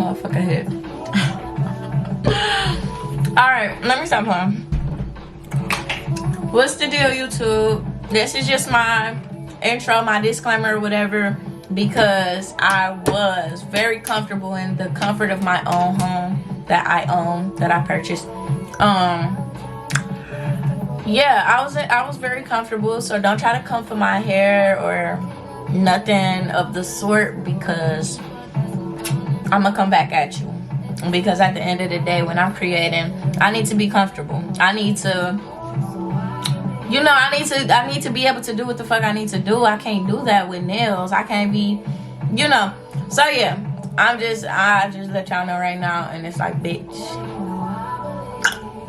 motherfucker head. Alright, let me stop playing. What's the deal, YouTube? This is just my intro, my disclaimer or whatever, because I was very comfortable in the comfort of my own home that I own, that I purchased. Yeah, I was very comfortable, so don't try to come for my hair or nothing of the sort, because I'm gonna come back at you. Because at the end of the day, when I'm creating, I need to be comfortable. I need to, you know, I need to be able to do what the fuck I need to do. I can't do that with nails. I can't be, you know. So yeah, I just let y'all know right now, and it's like, bitch,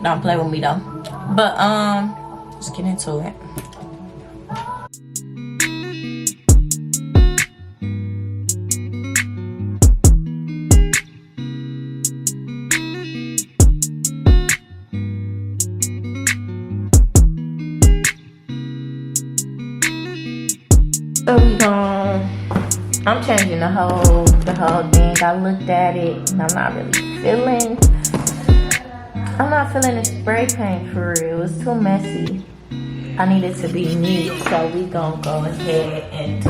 don't play with me though. But let's get into it. So I'm changing the whole thing. I looked at it and I'm not feeling the spray paint for real. It's too messy. I need it to be neat, so we gonna go ahead and do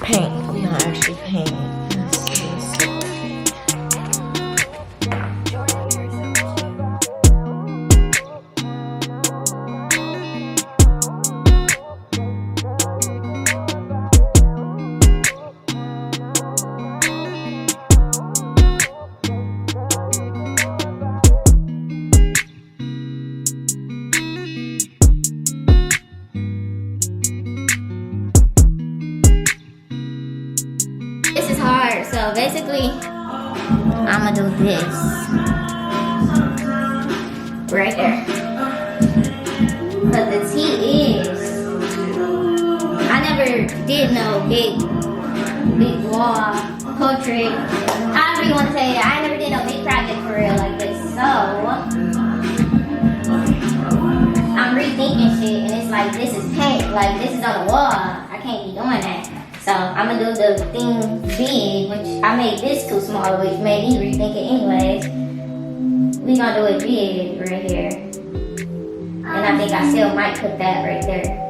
paint. We gonna actually paint. Let's see. This is hard, so basically, I'm gonna do this right there. But the tea is, I never did no big wall portrait. However you want to say it, I never did no big project for real like this. So I'm rethinking shit, and it's like, this is paint, like this is on the wall. I can't be doing that. So I'm gonna do the thing big, which I made this too small, which made me rethink it anyways. We gonna do it big right here. And I think I still might put that right there.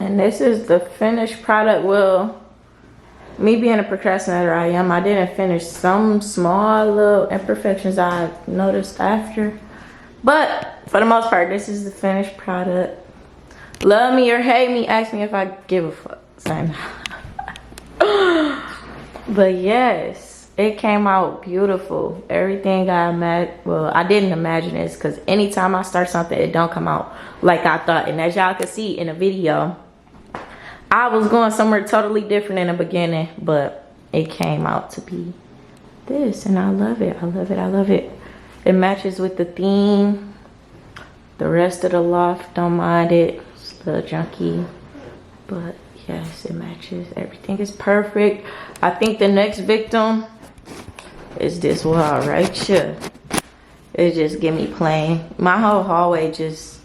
And this is the finished product. Well, Me being a procrastinator I am, I didn't finish some small little imperfections I noticed after. But for the most part, this is the finished product. Love me or hate me, ask me if I give a fuck. Saying but yes, it came out beautiful. Everything I didn't imagine this, because anytime I start something, it don't come out like I thought. And as y'all can see in the video, I was going somewhere totally different in the beginning, but it came out to be this, and I love it. I love it. I love it. It matches with the theme. The rest of the loft, don't mind it. It's a little junky, but yes, it matches. Everything is perfect. I think the next victim is this wall right here. It just give me plain. My whole hallway just,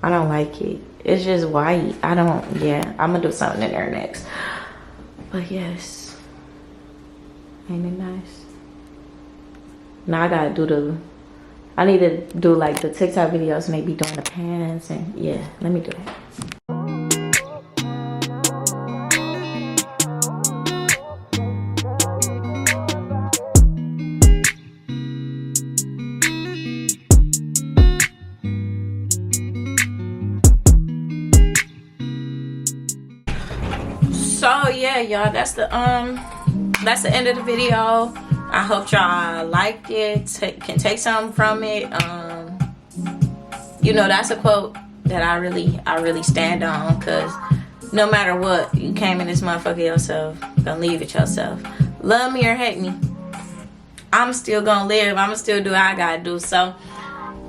I don't like it. It's just white. I'm gonna do something in there next. But yes, ain't it nice? Now I gotta do I need to do like the TikTok videos, maybe doing the pants, and yeah, let me do that. So yeah, y'all, that's the end of the video. I hope y'all liked it, can take something from it. You know, that's a quote that I really stand on, because no matter what, you came in this motherfucker yourself, gonna leave it yourself. Love me or hate me, I'm still gonna live. I'm gonna still do what I gotta do. So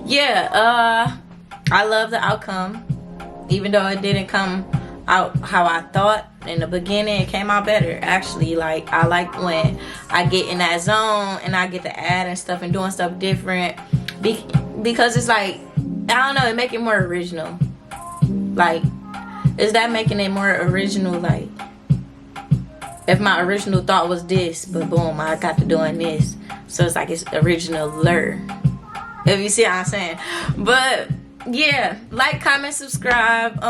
yeah, I love the outcome, even though it didn't come out how I thought in the beginning. It came out better, actually. Like, I like when I get in that zone and I get to add and stuff and doing stuff different, because it's like, I don't know, it make it more original. Like, is that making it more original? Like, if my original thought was this, but boom, I got to doing this, so it's like it's original-er, if you see what I'm saying. But yeah, like, comment, subscribe.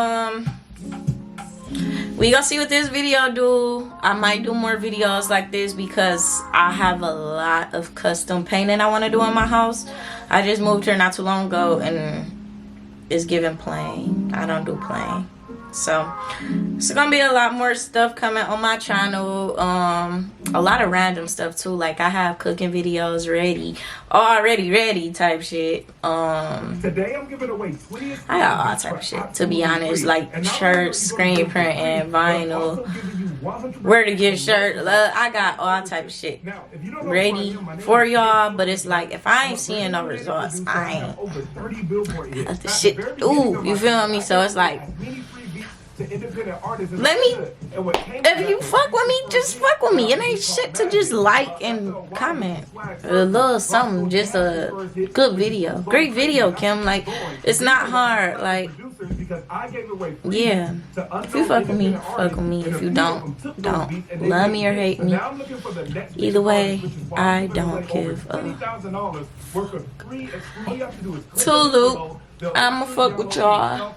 We gonna see what this video do. I might do more videos like this, because I have a lot of custom painting I want to do in my house. I just moved here not too long ago, and it's giving plain. I don't do plain. So it's gonna be a lot more stuff coming on my channel. A lot of random stuff too. Like, I have cooking videos already ready type shit. Today I'm giving away 20. I got all type of shit, to be honest, like shirts, screen print, and vinyl. Where to get shirts. I got all type of shit ready for y'all. But it's like, if I ain't seeing no results, I ain't the shit. Ooh, you feel me? So it's like, let me, if you fuck with me, just fuck with me. It ain't shit to just like and comment a little something. Just a good video, great video, Kim. Like, it's not hard. Like, yeah, if you fuck with me, fuck with me. If you don't. Love me or hate me, either way, I don't give a fuck. Tulu, I'ma fuck with y'all.